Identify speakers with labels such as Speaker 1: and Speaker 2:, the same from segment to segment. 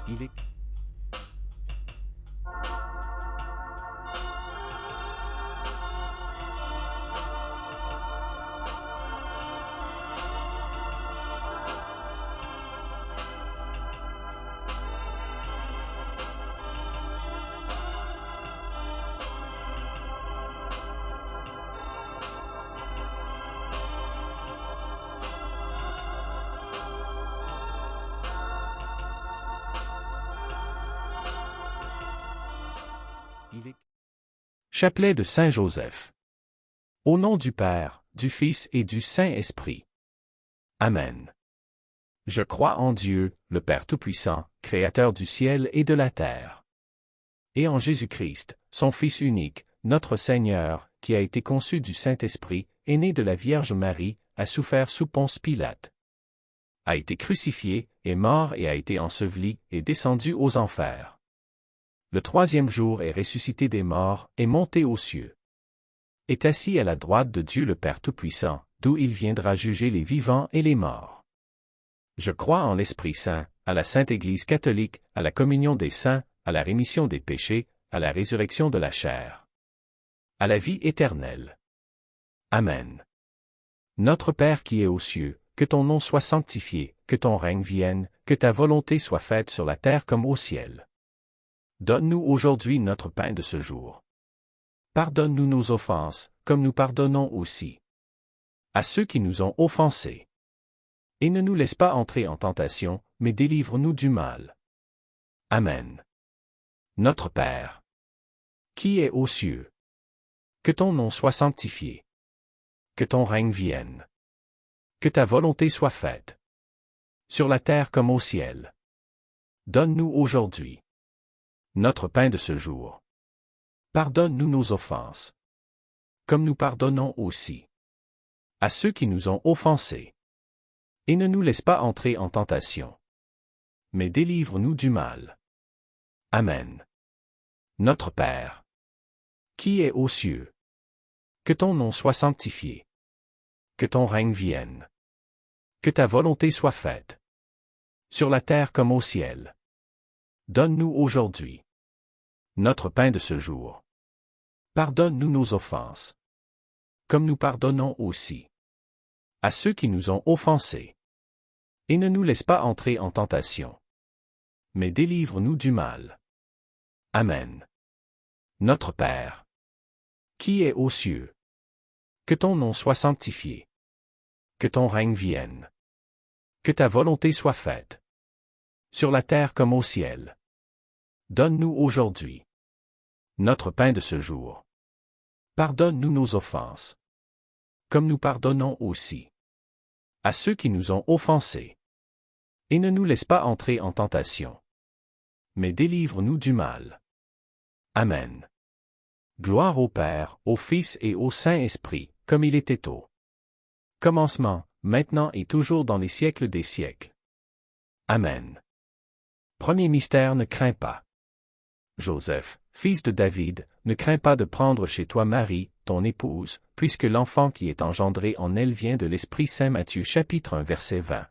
Speaker 1: Il est
Speaker 2: Chapelet de Saint Joseph. Au nom du Père, du Fils et du Saint-Esprit. Amen. Je crois en Dieu, le Père Tout-Puissant, Créateur du ciel et de la terre. Et en Jésus-Christ, son Fils unique, notre Seigneur, qui a été conçu du Saint-Esprit, est né de la Vierge Marie, a souffert sous Ponce Pilate, a été crucifié, est mort et a été enseveli, et descendu aux enfers. Le troisième jour est ressuscité des morts, est monté aux cieux. Est assis à la droite de Dieu le Père Tout-Puissant, d'où il viendra juger les vivants et les morts. Je crois en l'Esprit Saint, à la Sainte Église catholique, à la communion des saints, à la rémission des péchés, à la résurrection de la chair, à la vie éternelle. Amen. Notre Père qui es aux cieux, que ton nom soit sanctifié, que ton règne vienne, que ta volonté soit faite sur la terre comme au ciel. Donne-nous aujourd'hui notre pain de ce jour. Pardonne-nous nos offenses, comme nous pardonnons aussi à ceux qui nous ont offensés. Et ne nous laisse pas entrer en tentation, mais délivre-nous du mal. Amen. Notre Père, qui es aux cieux, que ton nom soit sanctifié, que ton règne vienne, que ta volonté soit faite, sur la terre comme au ciel. Donne-nous aujourd'hui notre pain de ce jour. Pardonne-nous nos offenses, comme nous pardonnons aussi à ceux qui nous ont offensés. Et ne nous laisse pas entrer en tentation, mais délivre-nous du mal. Amen. Notre Père, qui es aux cieux, que ton nom soit sanctifié, que ton règne vienne, que ta volonté soit faite, sur la terre comme au ciel. Donne-nous aujourd'hui notre pain de ce jour. Pardonne-nous nos offenses, comme nous pardonnons aussi à ceux qui nous ont offensés. Et ne nous laisse pas entrer en tentation, mais délivre-nous du mal. Amen. Notre Père, qui es aux cieux, que ton nom soit sanctifié, que ton règne vienne, que ta volonté soit faite, sur la terre comme au ciel. Donne-nous aujourd'hui notre pain de ce jour. Pardonne-nous nos offenses, comme nous pardonnons aussi à ceux qui nous ont offensés. Et ne nous laisse pas entrer en tentation, mais délivre-nous du mal. Amen. Gloire au Père, au Fils et au Saint-Esprit, comme il était au commencement, maintenant et toujours dans les siècles des siècles. Amen. Premier mystère, ne crains pas. Joseph, fils de David, ne crains pas de prendre chez toi Marie, ton épouse, puisque l'enfant qui est engendré en elle vient de l'Esprit Saint. Matthieu chapitre 1 verset 20.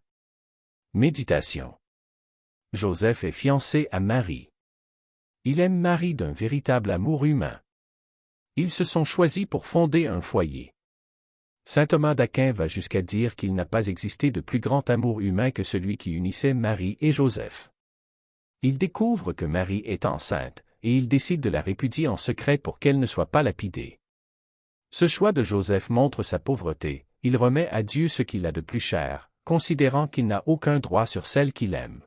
Speaker 2: Méditation. Joseph est fiancé à Marie. Il aime Marie d'un véritable amour humain. Ils se sont choisis pour fonder un foyer. Saint Thomas d'Aquin va jusqu'à dire qu'il n'a pas existé de plus grand amour humain que celui qui unissait Marie et Joseph. Il découvre que Marie est enceinte, et il décide de la répudier en secret pour qu'elle ne soit pas lapidée. Ce choix de Joseph montre sa pauvreté, il remet à Dieu ce qu'il a de plus cher, considérant qu'il n'a aucun droit sur celle qu'il aime.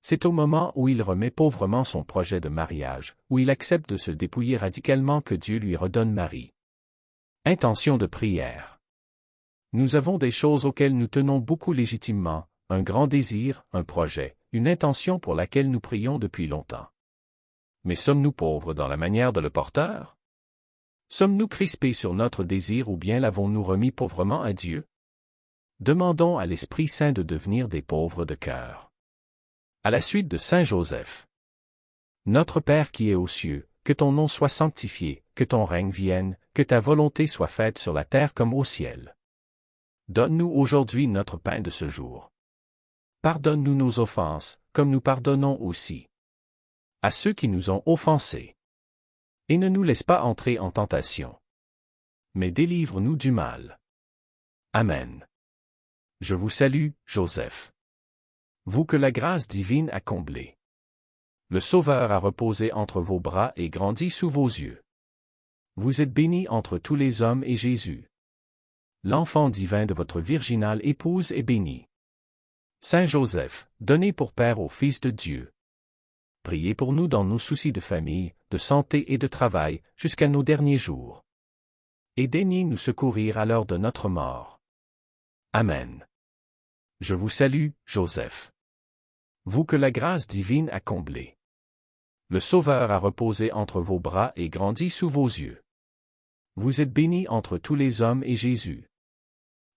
Speaker 2: C'est au moment où il remet pauvrement son projet de mariage, où il accepte de se dépouiller radicalement que Dieu lui redonne Marie. Intention de prière. Nous avons des choses auxquelles nous tenons beaucoup légitimement, un grand désir, un projet, une intention pour laquelle nous prions depuis longtemps. Mais sommes-nous pauvres dans la manière de le porteur? Sommes-nous crispés sur notre désir ou bien l'avons-nous remis pauvrement à Dieu? Demandons à l'Esprit Saint de devenir des pauvres de cœur. À la suite de Saint Joseph. Notre Père qui es aux cieux, que ton nom soit sanctifié, que ton règne vienne, que ta volonté soit faite sur la terre comme au ciel. Donne-nous aujourd'hui notre pain de ce jour. Pardonne-nous nos offenses, comme nous pardonnons aussi à ceux qui nous ont offensés. Et ne nous laisse pas entrer en tentation, mais délivre-nous du mal. Amen. Je vous salue, Joseph. Vous que la grâce divine a comblé. Le Sauveur a reposé entre vos bras et grandi sous vos yeux. Vous êtes béni entre tous les hommes et Jésus, l'enfant divin de votre virginale épouse, est béni. Saint Joseph, donné pour Père au Fils de Dieu. Priez pour nous dans nos soucis de famille, de santé et de travail, jusqu'à nos derniers jours. Et daignez nous secourir à l'heure de notre mort. Amen. Je vous salue, Joseph. Vous que la grâce divine a comblé. Le Sauveur a reposé entre vos bras et grandi sous vos yeux. Vous êtes béni entre tous les hommes et Jésus,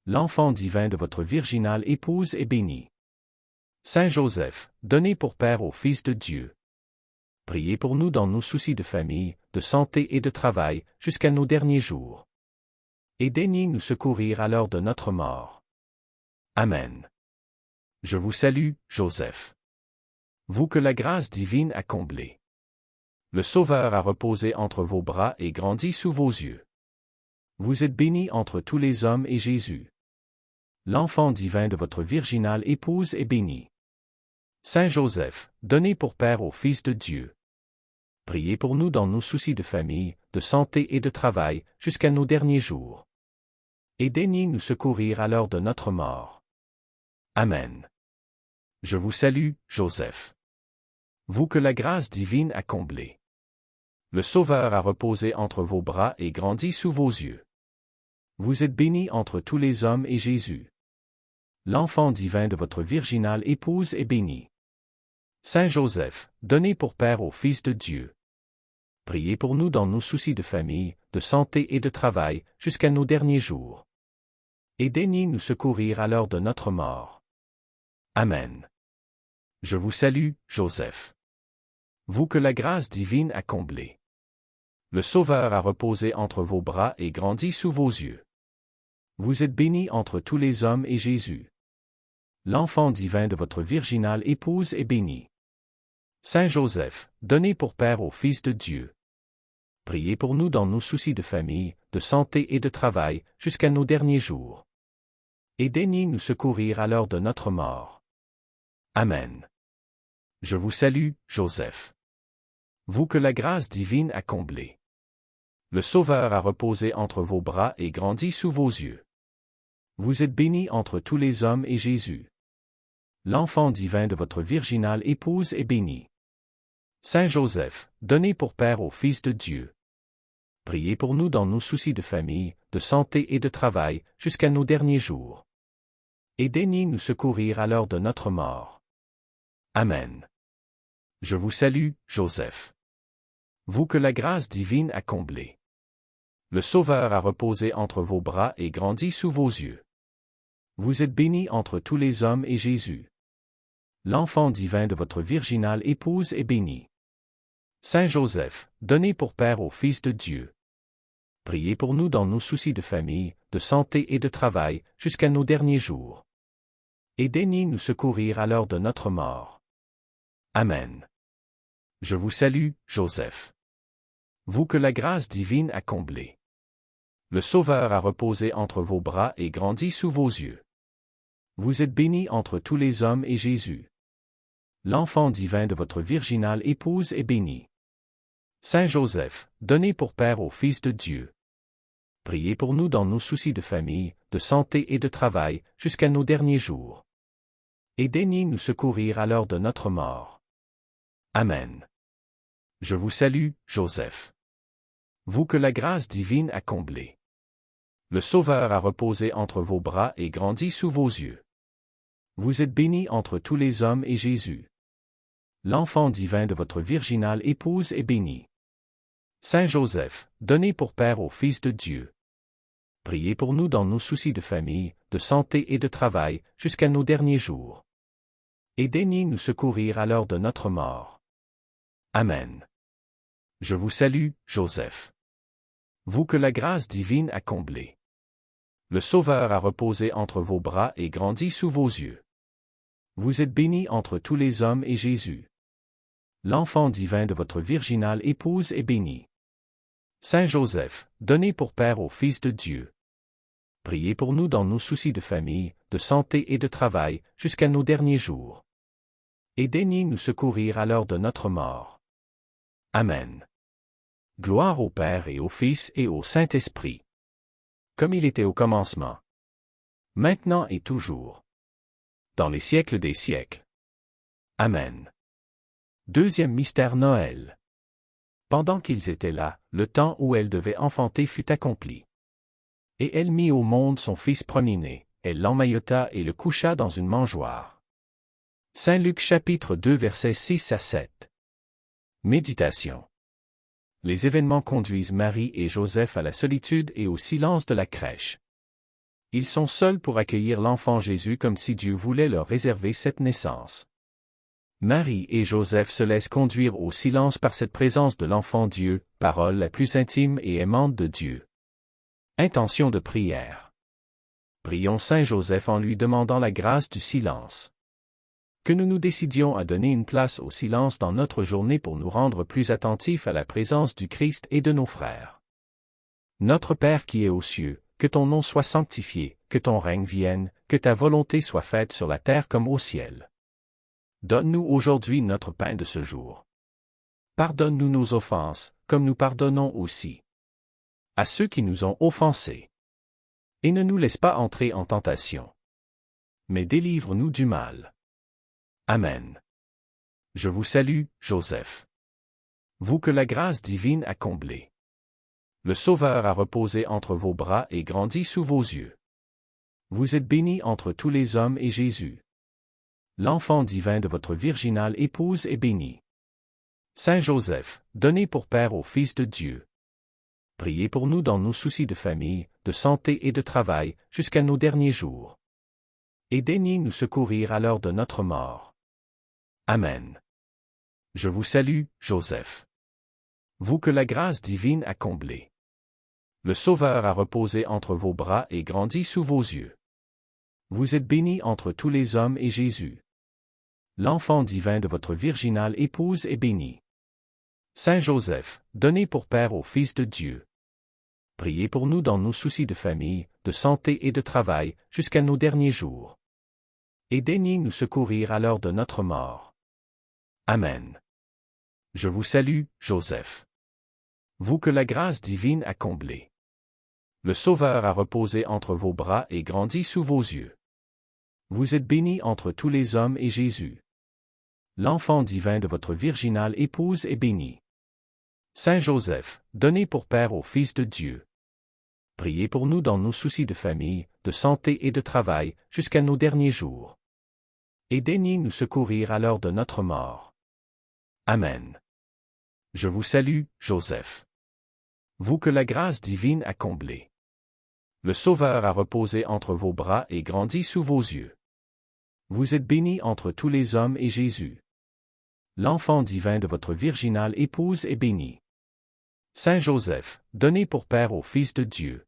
Speaker 2: l'enfant divin de votre virginale épouse, est béni. Saint Joseph, donné pour Père au Fils de Dieu. Priez pour nous dans nos soucis de famille, de santé et de travail, jusqu'à nos derniers jours. Et daignez nous secourir à l'heure de notre mort. Amen. Je vous salue, Joseph. Vous que la grâce divine a comblé. Le Sauveur a reposé entre vos bras et grandi sous vos yeux. Vous êtes béni entre tous les hommes et Jésus, l'enfant divin de votre virginale épouse, est béni. Saint Joseph, donné pour Père au Fils de Dieu. Priez pour nous dans nos soucis de famille, de santé et de travail, jusqu'à nos derniers jours. Et daignez nous secourir à l'heure de notre mort. Amen. Je vous salue, Joseph. Vous que la grâce divine a comblé. Le Sauveur a reposé entre vos bras et grandi sous vos yeux. Vous êtes béni entre tous les hommes et Jésus, l'enfant divin de votre virginale épouse, est béni. Saint Joseph, donné pour Père au Fils de Dieu. Priez pour nous dans nos soucis de famille, de santé et de travail, jusqu'à nos derniers jours. Et daignez nous secourir à l'heure de notre mort. Amen. Je vous salue, Joseph. Vous que la grâce divine a comblé. Le Sauveur a reposé entre vos bras et grandi sous vos yeux. Vous êtes béni entre tous les hommes et Jésus, l'enfant divin de votre virginale épouse, est béni. Saint Joseph, donné pour Père au Fils de Dieu. Priez pour nous dans nos soucis de famille, de santé et de travail, jusqu'à nos derniers jours. Et daignez nous secourir à l'heure de notre mort. Amen. Je vous salue, Joseph. Vous que la grâce divine a comblé. Le Sauveur a reposé entre vos bras et grandi sous vos yeux. Vous êtes béni entre tous les hommes et Jésus, l'enfant divin de votre virginale épouse, est béni. Saint Joseph, donné pour Père au Fils de Dieu. Priez pour nous dans nos soucis de famille, de santé et de travail, jusqu'à nos derniers jours. Et daignez nous secourir à l'heure de notre mort. Amen. Je vous salue, Joseph. Vous que la grâce divine a comblé. Le Sauveur a reposé entre vos bras et grandi sous vos yeux. Vous êtes béni entre tous les hommes et Jésus, l'enfant divin de votre virginale épouse, est béni. Saint Joseph, donné pour Père au Fils de Dieu. Priez pour nous dans nos soucis de famille, de santé et de travail, jusqu'à nos derniers jours. Et daignez nous secourir à l'heure de notre mort. Amen. Je vous salue, Joseph. Vous que la grâce divine a comblé. Le Sauveur a reposé entre vos bras et grandi sous vos yeux. Vous êtes béni entre tous les hommes et Jésus, l'enfant divin de votre virginale épouse, est béni. Saint Joseph, donné pour Père au Fils de Dieu. Priez pour nous dans nos soucis de famille, de santé et de travail, jusqu'à nos derniers jours. Et daignez nous secourir à l'heure de notre mort. Amen. Je vous salue, Joseph. Vous que la grâce divine a comblé. Le Sauveur a reposé entre vos bras et grandi sous vos yeux. Vous êtes béni entre tous les hommes et Jésus, l'enfant divin de votre virginale épouse, est béni. Saint Joseph, donné pour Père au Fils de Dieu. Priez pour nous dans nos soucis de famille, de santé et de travail, jusqu'à nos derniers jours. Et daignez nous secourir à l'heure de notre mort. Amen. Je vous salue, Joseph. Vous que la grâce divine a comblé. Le Sauveur a reposé entre vos bras et grandi sous vos yeux. Vous êtes bénie entre tous les hommes et Jésus, l'enfant divin de votre virginale épouse, est béni. Saint Joseph, donné pour Père au Fils de Dieu, priez pour nous dans nos soucis de famille, de santé et de travail, jusqu'à nos derniers jours. Et daignez nous secourir à l'heure de notre mort. Amen. Gloire au Père et au Fils et au Saint-Esprit, comme il était au commencement, maintenant et toujours, dans les siècles des siècles. Amen. Deuxième mystère Noël. Pendant qu'ils étaient là, le temps où elle devait enfanter fut accompli. Et elle mit au monde son fils premier-né, elle l'emmaillota et le coucha dans une mangeoire. Saint Luc chapitre 2 versets 6 à 7. Méditation. Les événements conduisent Marie et Joseph à la solitude et au silence de la crèche. Ils sont seuls pour accueillir l'enfant Jésus comme si Dieu voulait leur réserver cette naissance. Marie et Joseph se laissent conduire au silence par cette présence de l'enfant Dieu, parole la plus intime et aimante de Dieu. Intention de prière. Prions Saint Joseph en lui demandant la grâce du silence. Que nous nous décidions à donner une place au silence dans notre journée pour nous rendre plus attentifs à la présence du Christ et de nos frères. Notre Père qui es aux cieux, que ton nom soit sanctifié, que ton règne vienne, que ta volonté soit faite sur la terre comme au ciel. Donne-nous aujourd'hui notre pain de ce jour. Pardonne-nous nos offenses, comme nous pardonnons aussi à ceux qui nous ont offensés. Et ne nous laisse pas entrer en tentation, mais délivre-nous du mal. Amen. Je vous salue, Joseph. Vous que la grâce divine a comblé. Le Sauveur a reposé entre vos bras et grandi sous vos yeux. Vous êtes bénie entre tous les hommes et Jésus, l'enfant divin de votre virginale épouse, est béni. Saint Joseph, donné pour Père au Fils de Dieu, priez pour nous dans nos soucis de famille, de santé et de travail, jusqu'à nos derniers jours. Et daignez nous secourir à l'heure de notre mort. Amen. Je vous salue, Joseph. Vous que la grâce divine a comblé. Le Sauveur a reposé entre vos bras et grandi sous vos yeux. Vous êtes bénie entre tous les hommes et Jésus, l'enfant divin de votre virginale épouse, est béni. Saint Joseph, donné pour Père au Fils de Dieu, priez pour nous dans nos soucis de famille, de santé et de travail, jusqu'à nos derniers jours. Et daignez nous secourir à l'heure de notre mort. Amen. Je vous salue, Joseph. Vous que la grâce divine a comblé. Le Sauveur a reposé entre vos bras et grandi sous vos yeux. Vous êtes bénie entre tous les hommes et Jésus, l'enfant divin de votre virginale épouse, est béni. Saint Joseph, donné pour Père au Fils de Dieu, priez pour nous dans nos soucis de famille, de santé et de travail, jusqu'à nos derniers jours. Et daignez nous secourir à l'heure de notre mort. Amen. Je vous salue, Joseph. Vous que la grâce divine a comblé. Le Sauveur a reposé entre vos bras et grandi sous vos yeux. Vous êtes bénie entre tous les hommes et Jésus, l'enfant divin de votre virginale épouse, est béni. Saint Joseph, donné pour Père au Fils de Dieu,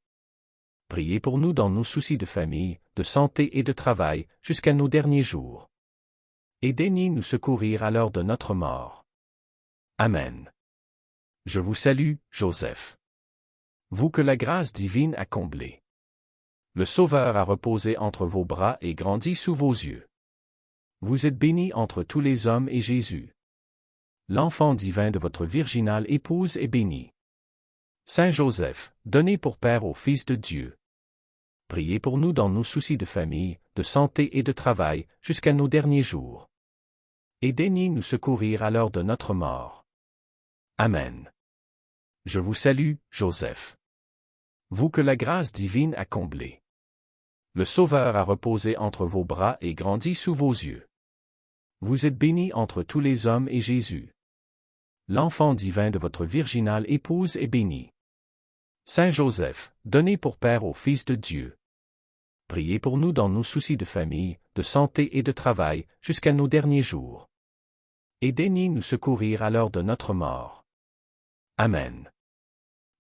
Speaker 2: priez pour nous dans nos soucis de famille, de santé et de travail, jusqu'à nos derniers jours. Et daignez nous secourir à l'heure de notre mort. Amen. Je vous salue, Joseph. Vous que la grâce divine a comblé. Le Sauveur a reposé entre vos bras et grandi sous vos yeux. Vous êtes bénie entre tous les hommes et Jésus, l'enfant divin de votre virginale épouse, est béni. Saint Joseph, donné pour Père au Fils de Dieu, priez pour nous dans nos soucis de famille, de santé et de travail, jusqu'à nos derniers jours. Et daignez nous secourir à l'heure de notre mort. Amen. Je vous salue, Joseph. Vous que la grâce divine a comblé. Le Sauveur a reposé entre vos bras et grandi sous vos yeux. Vous êtes bénie entre tous les hommes et Jésus, l'enfant divin de votre virginale épouse, est béni. Saint Joseph, donné pour Père au Fils de Dieu, priez pour nous dans nos soucis de famille, de santé et de travail, jusqu'à nos derniers jours. Et daignez nous secourir à l'heure de notre mort. Amen.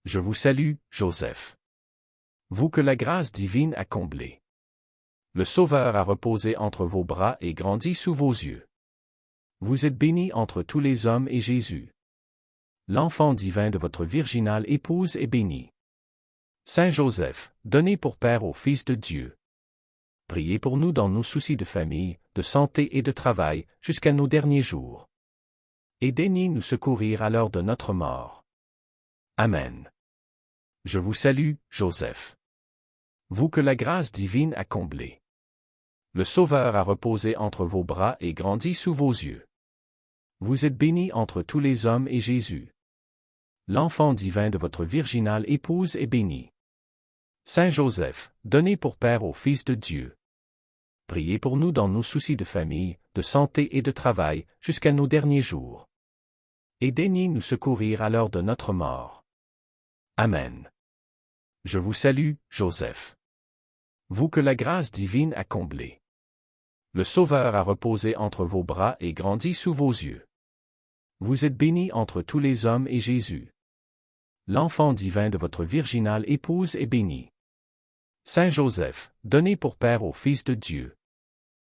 Speaker 2: Je vous salue, Joseph. Vous que la grâce divine a comblé. Le Sauveur a reposé entre vos bras et grandi sous vos yeux. Vous êtes béni entre tous les hommes et Jésus, l'enfant divin de votre virginale épouse, est béni. Saint Joseph, donné pour Père au Fils de Dieu, priez pour nous dans nos soucis de famille, de santé et de travail, jusqu'à nos derniers jours. Et daignez nous secourir à l'heure de notre mort. Amen. Je vous salue, Joseph. Vous que la grâce divine a comblé. Le Sauveur a reposé entre vos bras et grandi sous vos yeux. Vous êtes béni entre tous les hommes et Jésus, l'enfant divin de votre virginale épouse, est béni. Saint Joseph, donné pour Père au Fils de Dieu, priez pour nous dans nos soucis de famille, de santé et de travail, jusqu'à nos derniers jours. Et daignez nous secourir à l'heure de notre mort. Amen. Je vous salue, Joseph. Vous que la grâce divine a comblé. Le Sauveur a reposé entre vos bras et grandi sous vos yeux. Vous êtes béni entre tous les hommes et Jésus, l'enfant divin de votre virginale épouse, est béni. Saint Joseph, donné pour Père au Fils de Dieu,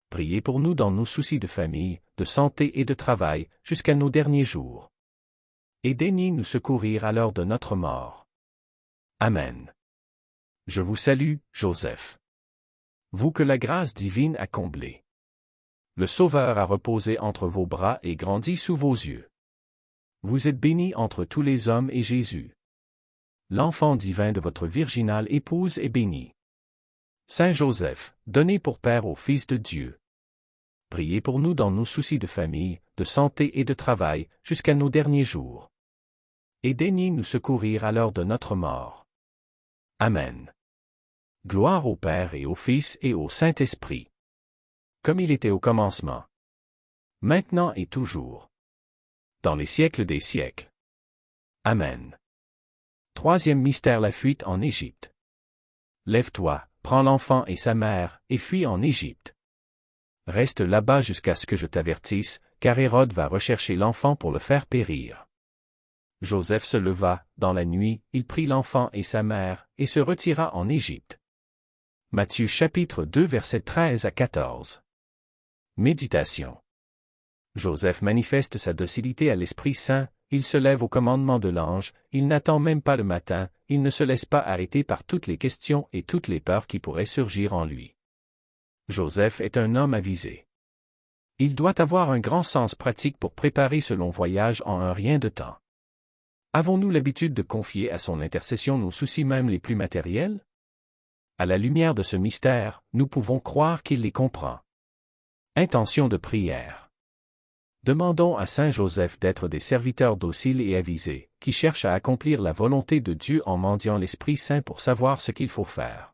Speaker 2: priez pour nous dans nos soucis de famille, de santé et de travail, jusqu'à nos derniers jours. Et daignez nous secourir à l'heure de notre mort. Amen. Je vous salue, Joseph. Vous que la grâce divine a comblé. Le Sauveur a reposé entre vos bras et grandi sous vos yeux. Vous êtes béni entre tous les hommes et Jésus, l'enfant divin de votre virginale épouse, est béni. Saint Joseph, donné pour Père au Fils de Dieu, priez pour nous dans nos soucis de famille, de santé et de travail, jusqu'à nos derniers jours. Et daignez nous secourir à l'heure de notre mort. Amen. Gloire au Père et au Fils et au Saint-Esprit, comme il était au commencement, maintenant et toujours, dans les siècles des siècles. Amen. Troisième mystère, la fuite en Égypte. Lève-toi, prends l'enfant et sa mère, et fuis en Égypte. Reste là-bas jusqu'à ce que je t'avertisse, car Hérode va rechercher l'enfant pour le faire périr. Joseph se leva, dans la nuit, il prit l'enfant et sa mère, et se retira en Égypte. Matthieu chapitre 2 versets 13 à 14. Méditation. Joseph manifeste sa docilité à l'Esprit Saint, il se lève au commandement de l'ange, il n'attend même pas le matin, il ne se laisse pas arrêter par toutes les questions et toutes les peurs qui pourraient surgir en lui. Joseph est un homme avisé. Il doit avoir un grand sens pratique pour préparer ce long voyage en un rien de temps. Avons-nous l'habitude de confier à son intercession nos soucis même les plus matériels? À la lumière de ce mystère, nous pouvons croire qu'il les comprend. Intention de prière. Demandons à Saint Joseph d'être des serviteurs dociles et avisés, qui cherchent à accomplir la volonté de Dieu en mendiant l'Esprit Saint pour savoir ce qu'il faut faire.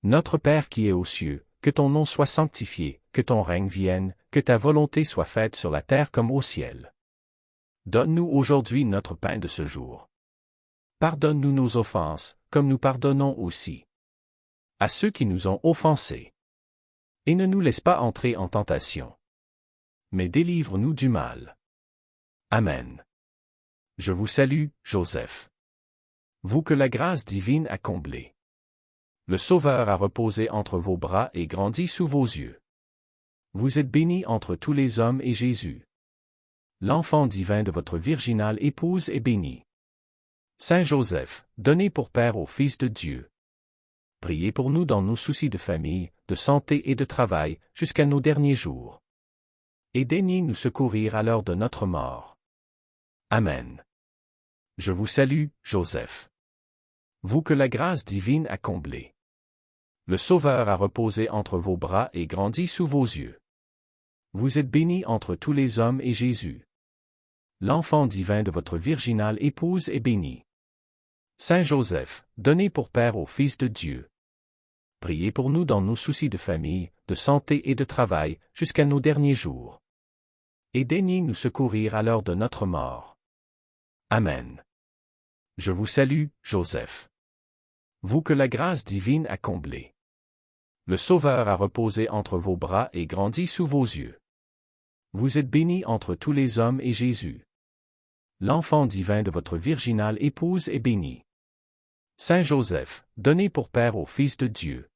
Speaker 2: Notre Père qui es aux cieux, que ton nom soit sanctifié, que ton règne vienne, que ta volonté soit faite sur la terre comme au ciel. Donne-nous aujourd'hui notre pain de ce jour. Pardonne-nous nos offenses, comme nous pardonnons aussi à ceux qui nous ont offensés. Et ne nous laisse pas entrer en tentation, mais délivre-nous du mal. Amen. Je vous salue, Joseph. Vous que la grâce divine a comblé. Le Sauveur a reposé entre vos bras et grandi sous vos yeux. Vous êtes béni entre tous les hommes et Jésus, l'enfant divin de votre virginale épouse, est béni. Saint Joseph, donné pour Père au Fils de Dieu, priez pour nous dans nos soucis de famille, de santé et de travail, jusqu'à nos derniers jours. Et daignez nous secourir à l'heure de notre mort. Amen. Je vous salue, Joseph. Vous que la grâce divine a comblé. Le Sauveur a reposé entre vos bras et grandi sous vos yeux. Vous êtes béni entre tous les hommes et Jésus, l'enfant divin de votre virginale épouse, est béni. Saint Joseph, donné pour Père au Fils de Dieu, priez pour nous dans nos soucis de famille, de santé et de travail, jusqu'à nos derniers jours. Et daignez nous secourir à l'heure de notre mort. Amen. Je vous salue, Joseph. Vous que la grâce divine a comblé. Le Sauveur a reposé entre vos bras et grandi sous vos yeux. Vous êtes béni entre tous les hommes et Jésus, l'enfant divin de votre virginale épouse, est béni. Saint Joseph, donné pour Père au Fils de Dieu,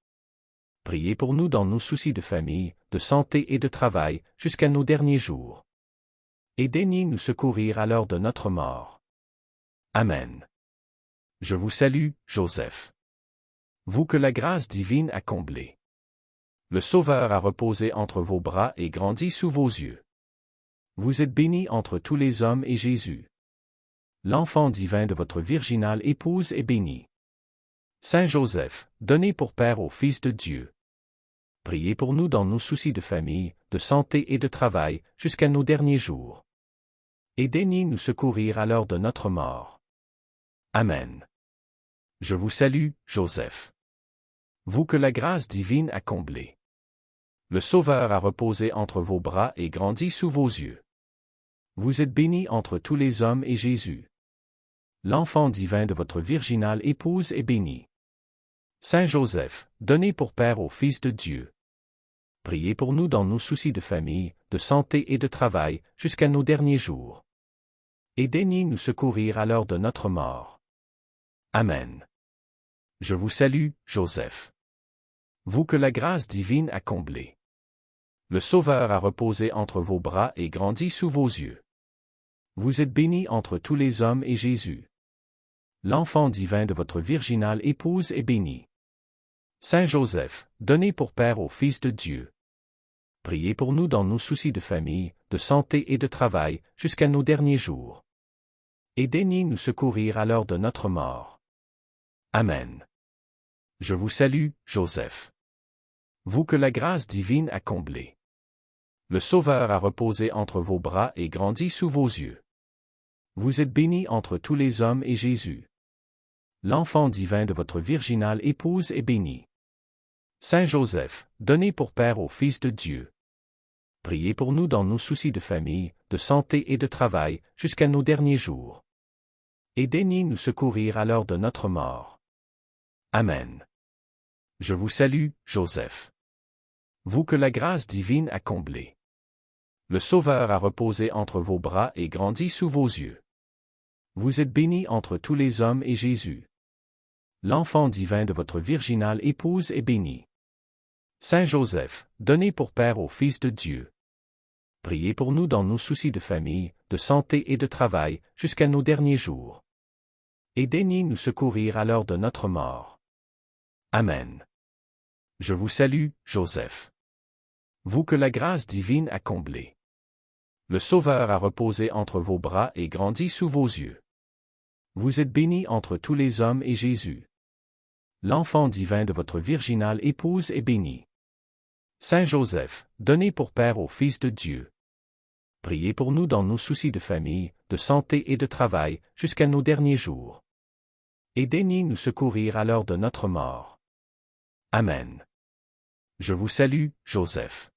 Speaker 2: Priez pour nous dans nos soucis de famille, de santé et de travail, jusqu'à nos derniers jours. Et daignez nous secourir à l'heure de notre mort. Amen. Je vous salue, Joseph. Vous que la grâce divine a comblé. Le Sauveur a reposé entre vos bras et grandi sous vos yeux. Vous êtes béni entre tous les hommes et Jésus. L'enfant divin de votre virginale épouse est béni. Saint Joseph, donnez pour Père au Fils de Dieu. Priez pour nous dans nos soucis de famille, de santé et de travail, jusqu'à nos derniers jours. Et daignez nous secourir à l'heure de notre mort. Amen. Je vous salue, Joseph. Vous que la grâce divine a comblé. Le Sauveur a reposé entre vos bras et grandi sous vos yeux. Vous êtes béni entre tous les hommes et Jésus. L'enfant divin de votre virginale épouse est béni. Saint Joseph, donnez pour Père au Fils de Dieu. Priez pour nous dans nos soucis de famille, de santé et de travail, jusqu'à nos derniers jours. Et daignez nous secourir à l'heure de notre mort. Amen. Je vous salue, Joseph. Vous que la grâce divine a comblé. Le Sauveur a reposé entre vos bras et grandi sous vos yeux. Vous êtes béni entre tous les hommes et Jésus. L'enfant divin de votre virginale épouse est béni. Saint Joseph, donnez pour Père au Fils de Dieu. Priez pour nous dans nos soucis de famille, de santé et de travail, jusqu'à nos derniers jours. Et daignez nous secourir à l'heure de notre mort. Amen. Je vous salue, Joseph. Vous que la grâce divine a comblé. Le Sauveur a reposé entre vos bras et grandi sous vos yeux. Vous êtes béni entre tous les hommes et Jésus. L'enfant divin de votre virginale épouse est béni. Saint Joseph, donnez pour Père au Fils de Dieu. Priez pour nous dans nos soucis de famille, de santé et de travail, jusqu'à nos derniers jours. Et daignez nous secourir à l'heure de notre mort. Amen. Je vous salue, Joseph. Vous que la grâce divine a comblé. Le Sauveur a reposé entre vos bras et grandi sous vos yeux. Vous êtes béni entre tous les hommes et Jésus. L'enfant divin de votre virginale épouse est béni. Saint Joseph, donnez pour Père au Fils de Dieu. Priez pour nous dans nos soucis de famille, de santé et de travail, jusqu'à nos derniers jours. Et daignez nous secourir à l'heure de notre mort. Amen. Je vous salue, Joseph. Vous que la grâce divine a comblé. Le Sauveur a reposé entre vos bras et grandi sous vos yeux. Vous êtes béni entre tous les hommes et Jésus. L'enfant divin de votre virginale épouse est béni. Saint Joseph, donnez pour Père au Fils de Dieu. Priez pour nous dans nos soucis de famille, de santé et de travail, jusqu'à nos derniers jours. Et daignez nous secourir à l'heure de notre mort. Amen. Je vous salue, Joseph.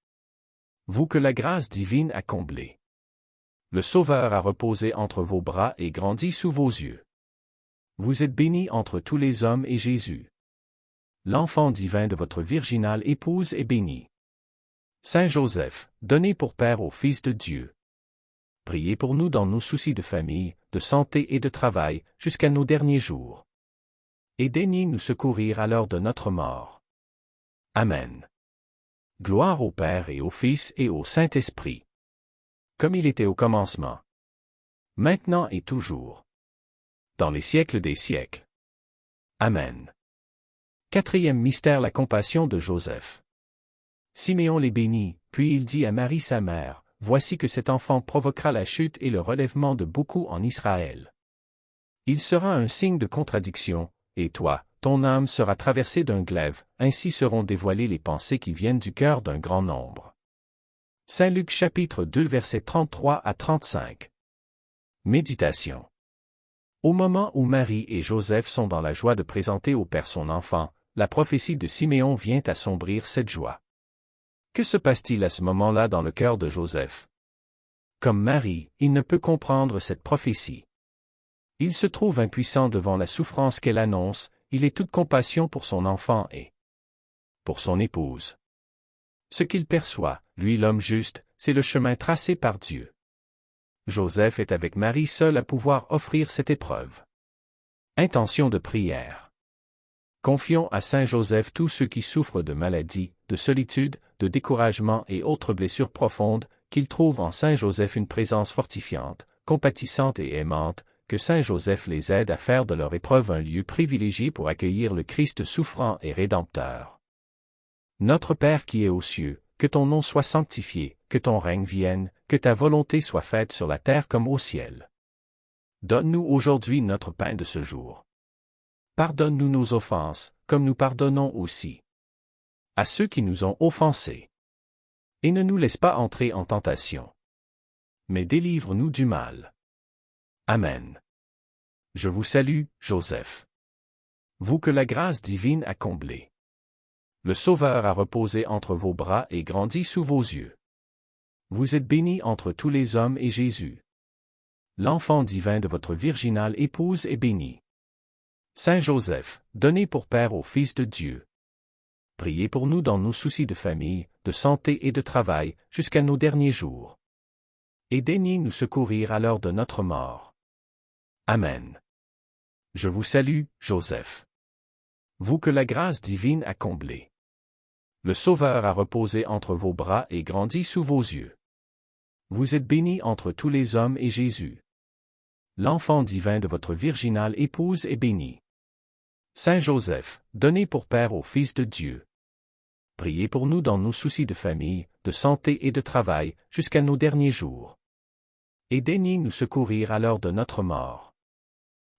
Speaker 2: Vous que la grâce divine a comblé. Le Sauveur a reposé entre vos bras et grandi sous vos yeux. Vous êtes béni entre tous les hommes et Jésus. L'enfant divin de votre virginale épouse est béni. Saint Joseph, donnez pour Père au Fils de Dieu. Priez pour nous dans nos soucis de famille, de santé et de travail, jusqu'à nos derniers jours. Et daignez nous secourir à l'heure de notre mort. Amen. Gloire au Père et au Fils et au Saint-Esprit. Comme il était au commencement. Maintenant et toujours. Dans les siècles des siècles. Amen. Quatrième mystère, la compassion de Joseph. Siméon les bénit, puis il dit à Marie sa mère, « Voici que cet enfant provoquera la chute et le relèvement de beaucoup en Israël. Il sera un signe de contradiction, et toi, ton âme sera traversée d'un glaive, ainsi seront dévoilées les pensées qui viennent du cœur d'un grand nombre. » Saint Luc chapitre 2 versets 33 à 35. Méditation. Au moment où Marie et Joseph sont dans la joie de présenter au Père son enfant, la prophétie de Siméon vient assombrir cette joie. Que se passe-t-il à ce moment-là dans le cœur de Joseph? Comme Marie, il ne peut comprendre cette prophétie. Il se trouve impuissant devant la souffrance qu'elle annonce, il est toute compassion pour son enfant et pour son épouse. Ce qu'il perçoit, lui l'homme juste, c'est le chemin tracé par Dieu. Joseph est avec Marie seul à pouvoir offrir cette épreuve. Intention de prière. Confions à Saint Joseph tous ceux qui souffrent de maladies, de solitude, de découragement et autres blessures profondes, qu'ils trouvent en Saint Joseph une présence fortifiante, compatissante et aimante, que Saint Joseph les aide à faire de leur épreuve un lieu privilégié pour accueillir le Christ souffrant et rédempteur. Notre Père qui es aux cieux, que ton nom soit sanctifié, que ton règne vienne, que ta volonté soit faite sur la terre comme au ciel. Donne-nous aujourd'hui notre pain de ce jour. Pardonne-nous nos offenses, comme nous pardonnons aussi à ceux qui nous ont offensés. Et ne nous laisse pas entrer en tentation, mais délivre-nous du mal. Amen. Je vous salue, Joseph. Vous que la grâce divine a comblé. Le Sauveur a reposé entre vos bras et grandi sous vos yeux. Vous êtes béni entre tous les hommes et Jésus, l'enfant divin de votre virginale épouse, est béni. Saint Joseph, donné pour Père au Fils de Dieu, priez pour nous dans nos soucis de famille, de santé et de travail, jusqu'à nos derniers jours. Et daignez nous secourir à l'heure de notre mort. Amen. Je vous salue, Joseph. Vous que la grâce divine a comblé. Le Sauveur a reposé entre vos bras et grandi sous vos yeux. Vous êtes béni entre tous les hommes et Jésus, l'enfant divin de votre virginale épouse, est béni. Saint Joseph, donné pour Père au Fils de Dieu, priez pour nous dans nos soucis de famille, de santé et de travail, jusqu'à nos derniers jours. Et daignez nous secourir à l'heure de notre mort.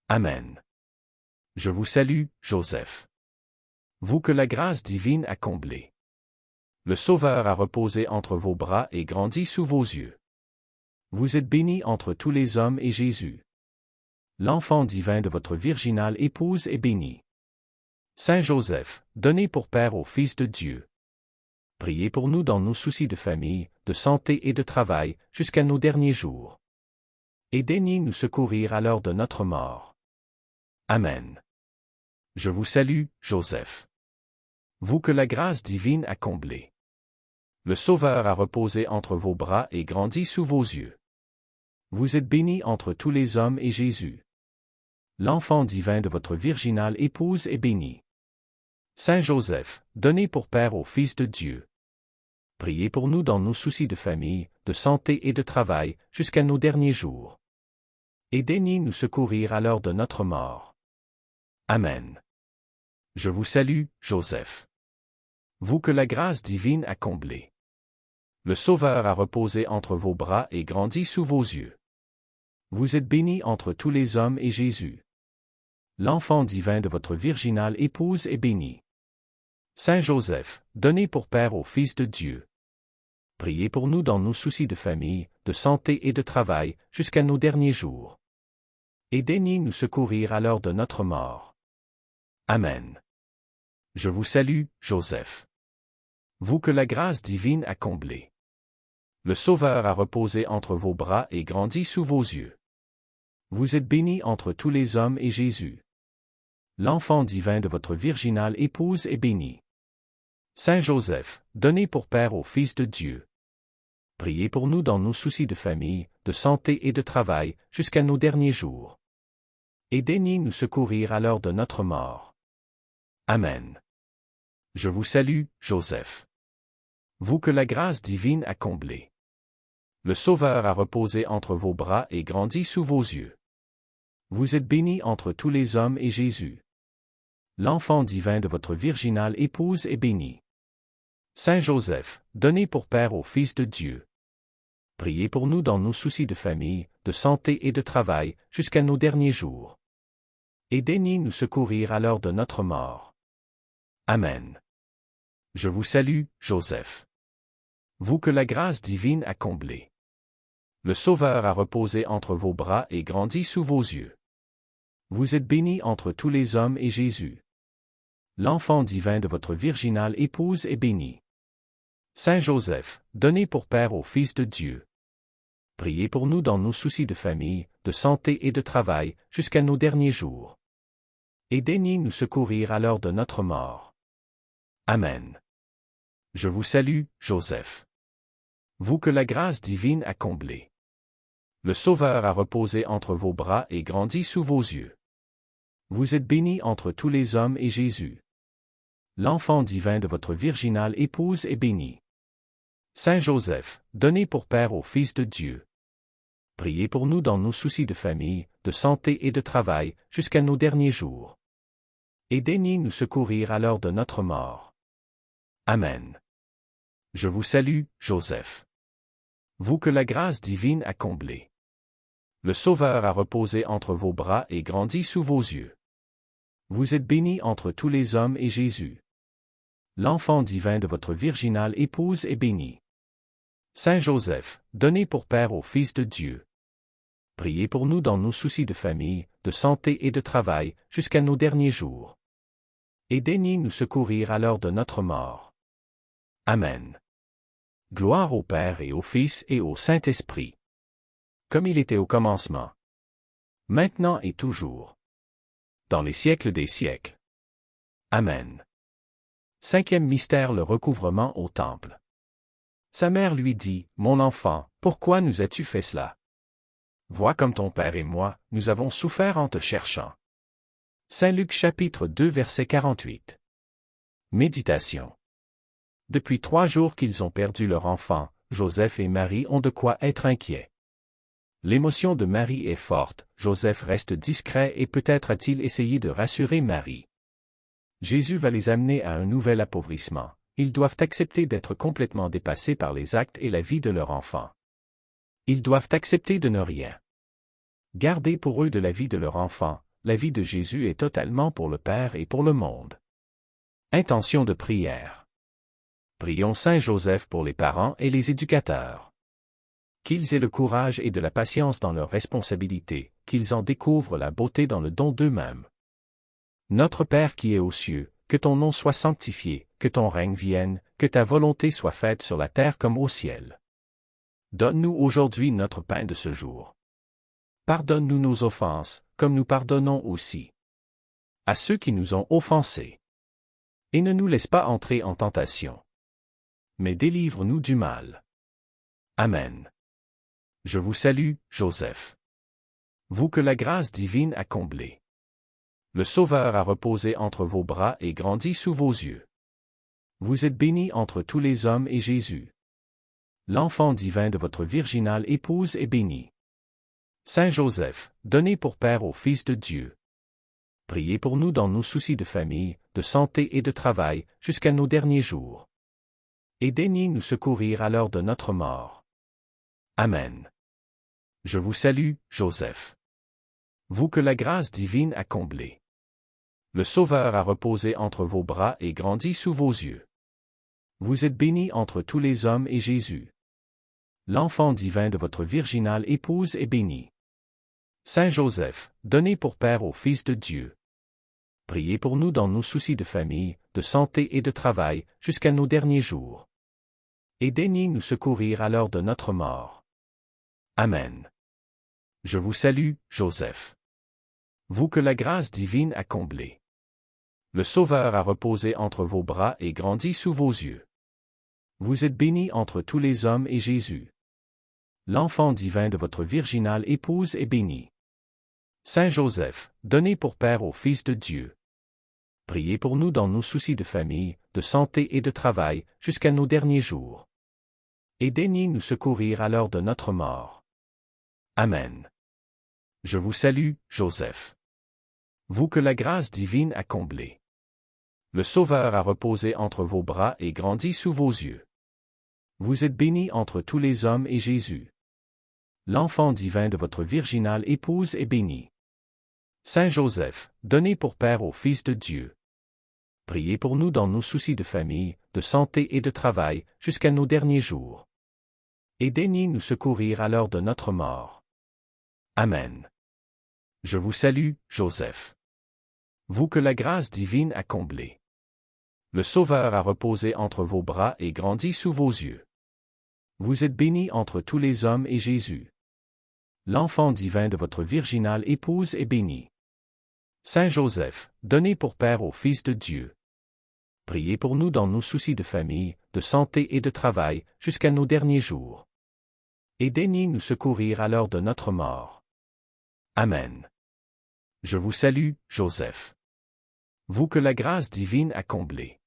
Speaker 2: Amen. Je vous salue, Joseph. Vous que la grâce divine a comblé. Le Sauveur a reposé entre vos bras et grandi sous vos yeux. Vous êtes béni entre tous les hommes et Jésus, l'enfant divin de votre virginale épouse, est béni. Saint Joseph, donné pour Père au Fils de Dieu, priez pour nous dans nos soucis de famille, de santé et de travail, jusqu'à nos derniers jours. Et daignez nous secourir à l'heure de notre mort. Amen. Je vous salue, Joseph. Vous que la grâce divine a comblé. Le Sauveur a reposé entre vos bras et grandi sous vos yeux. Vous êtes béni entre tous les hommes et Jésus, l'enfant divin de votre virginale épouse, est béni. Saint Joseph, donné pour Père au Fils de Dieu, priez pour nous dans nos soucis de famille, de santé et de travail, jusqu'à nos derniers jours. Et daignez nous secourir à l'heure de notre mort. Amen. Je vous salue, Joseph. Vous que la grâce divine a comblé. Le Sauveur a reposé entre vos bras et grandi sous vos yeux. Vous êtes béni entre tous les hommes et Jésus, l'enfant divin de votre virginale épouse, est béni. Saint Joseph, donné pour Père au Fils de Dieu, priez pour nous dans nos soucis de famille, de santé et de travail, jusqu'à nos derniers jours. Et daignez nous secourir à l'heure de notre mort. Amen. Je vous salue, Joseph. Vous que la grâce divine a comblé. Le Sauveur a reposé entre vos bras et grandi sous vos yeux. Vous êtes béni entre tous les hommes et Jésus, l'enfant divin de votre virginale épouse, est béni. Saint Joseph, donné pour Père au Fils de Dieu, priez pour nous dans nos soucis de famille, de santé et de travail, jusqu'à nos derniers jours. Et daignez nous secourir à l'heure de notre mort. Amen. Je vous salue, Joseph. Vous que la grâce divine a comblé. Le Sauveur a reposé entre vos bras et grandi sous vos yeux. Vous êtes béni entre tous les hommes et Jésus, l'enfant divin de votre virginale épouse, est béni. Saint Joseph, donné pour Père au Fils de Dieu, priez pour nous dans nos soucis de famille, de santé et de travail, jusqu'à nos derniers jours. Et daignez nous secourir à l'heure de notre mort. Amen. Je vous salue, Joseph. Vous que la grâce divine a comblé. Le Sauveur a reposé entre vos bras et grandi sous vos yeux. Vous êtes béni entre tous les hommes et Jésus, l'enfant divin de votre virginale épouse, est béni. Saint Joseph, donné pour Père au Fils de Dieu, priez pour nous dans nos soucis de famille, de santé et de travail, jusqu'à nos derniers jours. Et daignez nous secourir à l'heure de notre mort. Amen. Je vous salue, Joseph. Vous que la grâce divine a comblé. Le Sauveur a reposé entre vos bras et grandi sous vos yeux. Vous êtes bénie entre tous les hommes et Jésus. L'enfant divin de votre virginale épouse est béni. Saint Joseph, donné pour Père au Fils de Dieu. Priez pour nous dans nos soucis de famille, de santé et de travail, jusqu'à nos derniers jours. Et daignez nous secourir à l'heure de notre mort. Amen. Je vous salue, Joseph. Vous que la grâce divine a comblé. Le Sauveur a reposé entre vos bras et grandi sous vos yeux. Vous êtes béni entre tous les hommes et Jésus. L'enfant divin de votre virginale épouse est béni. Saint Joseph, donné pour Père au Fils de Dieu. Priez pour nous dans nos soucis de famille, de santé et de travail, jusqu'à nos derniers jours. Et daignez nous secourir à l'heure de notre mort. Amen. Gloire au Père et au Fils et au Saint-Esprit. Comme il était au commencement. Maintenant et toujours. Dans les siècles des siècles. Amen. Cinquième mystère, le recouvrement au temple. Sa mère lui dit, « Mon enfant, pourquoi nous as-tu fait cela? Vois comme ton père et moi, nous avons souffert en te cherchant. » Saint Luc chapitre 2 verset 48. Méditation. Depuis 3 jours qu'ils ont perdu leur enfant, Joseph et Marie ont de quoi être inquiets. L'émotion de Marie est forte, Joseph reste discret et peut-être a-t-il essayé de rassurer Marie. Jésus va les amener à un nouvel appauvrissement. Ils doivent accepter d'être complètement dépassés par les actes et la vie de leur enfant. Ils doivent accepter de ne rien garder pour eux de la vie de leur enfant. La vie de Jésus est totalement pour le Père et pour le monde. Intention de prière. Prions Saint Joseph pour les parents et les éducateurs. Qu'ils aient le courage et de la patience dans leurs responsabilités, qu'ils en découvrent la beauté dans le don d'eux-mêmes. Notre Père qui es aux cieux, que ton nom soit sanctifié, que ton règne vienne, que ta volonté soit faite sur la terre comme au ciel. Donne-nous aujourd'hui notre pain de ce jour. Pardonne-nous nos offenses, comme nous pardonnons aussi à ceux qui nous ont offensés. Et ne nous laisse pas entrer en tentation, mais délivre-nous du mal. Amen. Je vous salue, Joseph. Vous que la grâce divine a comblé. Le Sauveur a reposé entre vos bras et grandi sous vos yeux. Vous êtes béni entre tous les hommes et Jésus. L'enfant divin de votre virginale épouse est béni. Saint Joseph, donné pour Père au Fils de Dieu. Priez pour nous dans nos soucis de famille, de santé et de travail, jusqu'à nos derniers jours. Et daignez nous secourir à l'heure de notre mort. Amen. Je vous salue, Joseph. Vous que la grâce divine a comblé. Le Sauveur a reposé entre vos bras et grandi sous vos yeux. Vous êtes béni entre tous les hommes et Jésus. L'enfant divin de votre virginale épouse est béni. Saint Joseph, donné pour Père au Fils de Dieu. Priez pour nous dans nos soucis de famille, de santé et de travail, jusqu'à nos derniers jours. Et daignez nous secourir à l'heure de notre mort. Amen. Je vous salue, Joseph. Vous que la grâce divine a comblé. Le Sauveur a reposé entre vos bras et grandi sous vos yeux. Vous êtes béni entre tous les hommes et Jésus. L'enfant divin de votre virginale épouse est béni. Saint Joseph, donné pour Père au Fils de Dieu. Priez pour nous dans nos soucis de famille, de santé et de travail, jusqu'à nos derniers jours. Et daignez nous secourir à l'heure de notre mort. Amen. Je vous salue, Joseph. Vous que la grâce divine a comblé. Le Sauveur a reposé entre vos bras et grandi sous vos yeux. Vous êtes béni entre tous les hommes et Jésus. L'enfant divin de votre virginale épouse est béni. Saint Joseph, donné pour Père au Fils de Dieu. Priez pour nous dans nos soucis de famille, de santé et de travail, jusqu'à nos derniers jours. Et daignez nous secourir à l'heure de notre mort. Amen. Je vous salue, Joseph. Vous que la grâce divine a comblé. Le Sauveur a reposé entre vos bras et grandi sous vos yeux. Vous êtes béni entre tous les hommes et Jésus. L'enfant divin de votre virginale épouse est béni. Saint Joseph, donné pour Père au Fils de Dieu. Priez pour nous dans nos soucis de famille, de santé et de travail, jusqu'à nos derniers jours. Et daignez nous secourir à l'heure de notre mort. Amen. Je vous salue, Joseph. Vous que la grâce divine a comblé.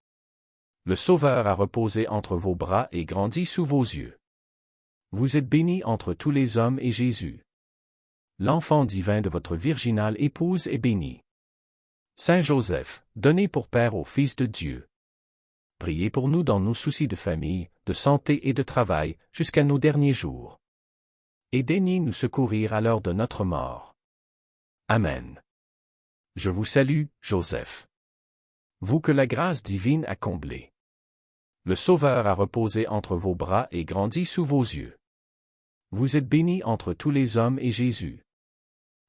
Speaker 2: Le Sauveur a reposé entre vos bras et grandi sous vos yeux. Vous êtes béni entre tous les hommes et Jésus. L'enfant divin de votre virginale épouse est béni. Saint Joseph, donné pour Père au Fils de Dieu. Priez pour nous dans nos soucis de famille, de santé et de travail, jusqu'à nos derniers jours. Et daignez nous secourir à l'heure de notre mort. Amen. Je vous salue, Joseph. Vous que la grâce divine a comblé. Le Sauveur a reposé entre vos bras et grandi sous vos yeux. Vous êtes béni entre tous les hommes et Jésus.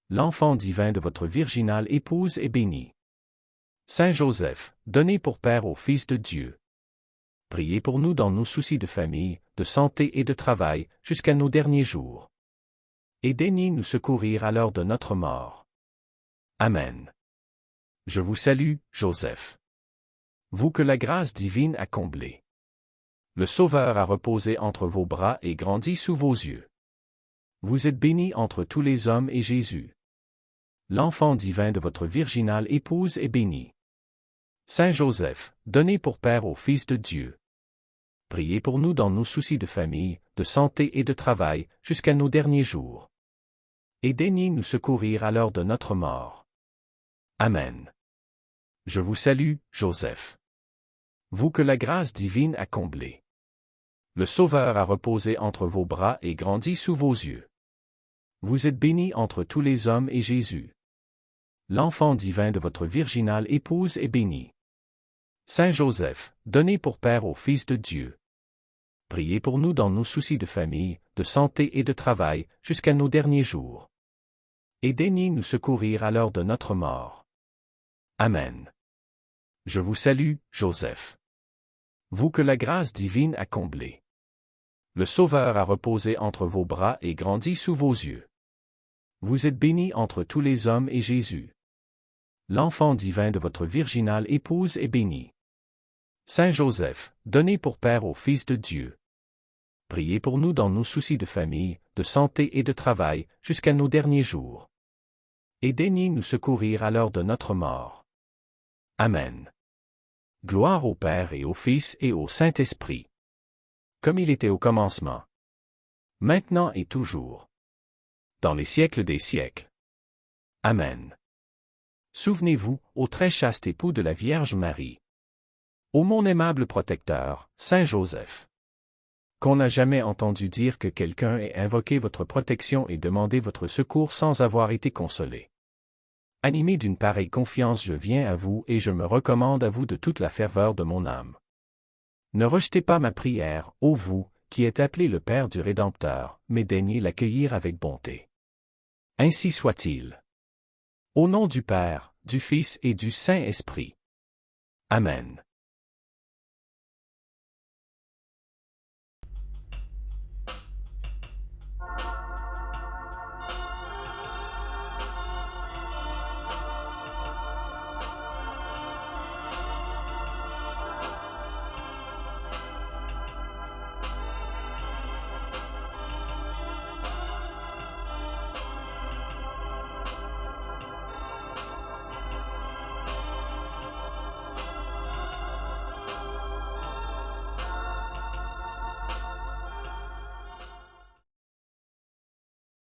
Speaker 2: L'enfant divin de votre virginale épouse est béni. Saint Joseph, donné pour Père au Fils de Dieu. Priez pour nous dans nos soucis de famille, de santé et de travail, jusqu'à nos derniers jours. Et daignez nous secourir à l'heure de notre mort. Amen. Je vous salue, Joseph. Vous que la grâce divine a comblé. Le Sauveur a reposé entre vos bras et grandi sous vos yeux. Vous êtes béni entre tous les hommes et Jésus. L'enfant divin de votre virginale épouse est béni. Saint Joseph, donné pour Père au Fils de Dieu. Priez pour nous dans nos soucis de famille, de santé et de travail, jusqu'à nos derniers jours. Et daignez nous secourir à l'heure de notre mort. Amen. Je vous salue, Joseph. Vous que la grâce divine a comblé. Le Sauveur a reposé entre vos bras et grandi sous vos yeux. Vous êtes béni entre tous les hommes et Jésus. L'enfant divin de votre virginale épouse est béni. Saint Joseph, donné pour Père au Fils de Dieu. Priez pour nous dans nos soucis de famille, de santé et de travail, jusqu'à nos derniers jours. Et daignez nous secourir à l'heure de notre mort. Amen. Je vous salue, Joseph. Vous que la grâce divine a comblé. Le Sauveur a reposé entre vos bras et grandi sous vos yeux. Vous êtes béni entre tous les hommes et Jésus. L'enfant divin de votre virginale épouse est béni. Saint Joseph, donné pour Père au Fils de Dieu. Priez pour nous dans nos soucis de famille, de santé et de travail, jusqu'à nos derniers jours. Et daignez nous secourir à l'heure de notre mort. Amen. Gloire au Père et au Fils et au Saint-Esprit. Comme il était au commencement. Maintenant et toujours. Dans les siècles des siècles. Amen. Souvenez-vous, ô très chaste époux de la Vierge Marie. Ô mon aimable protecteur, Saint Joseph. Qu'on n'a jamais entendu dire que quelqu'un ait invoqué votre protection et demandé votre secours sans avoir été consolé. Animé d'une pareille confiance, je viens à vous et je me recommande à vous de toute la ferveur de mon âme. Ne rejetez pas ma prière, ô vous, qui êtes appelé le Père du Rédempteur, mais daignez l'accueillir avec bonté. Ainsi soit-il. Au nom du Père, du Fils et du Saint-Esprit. Amen.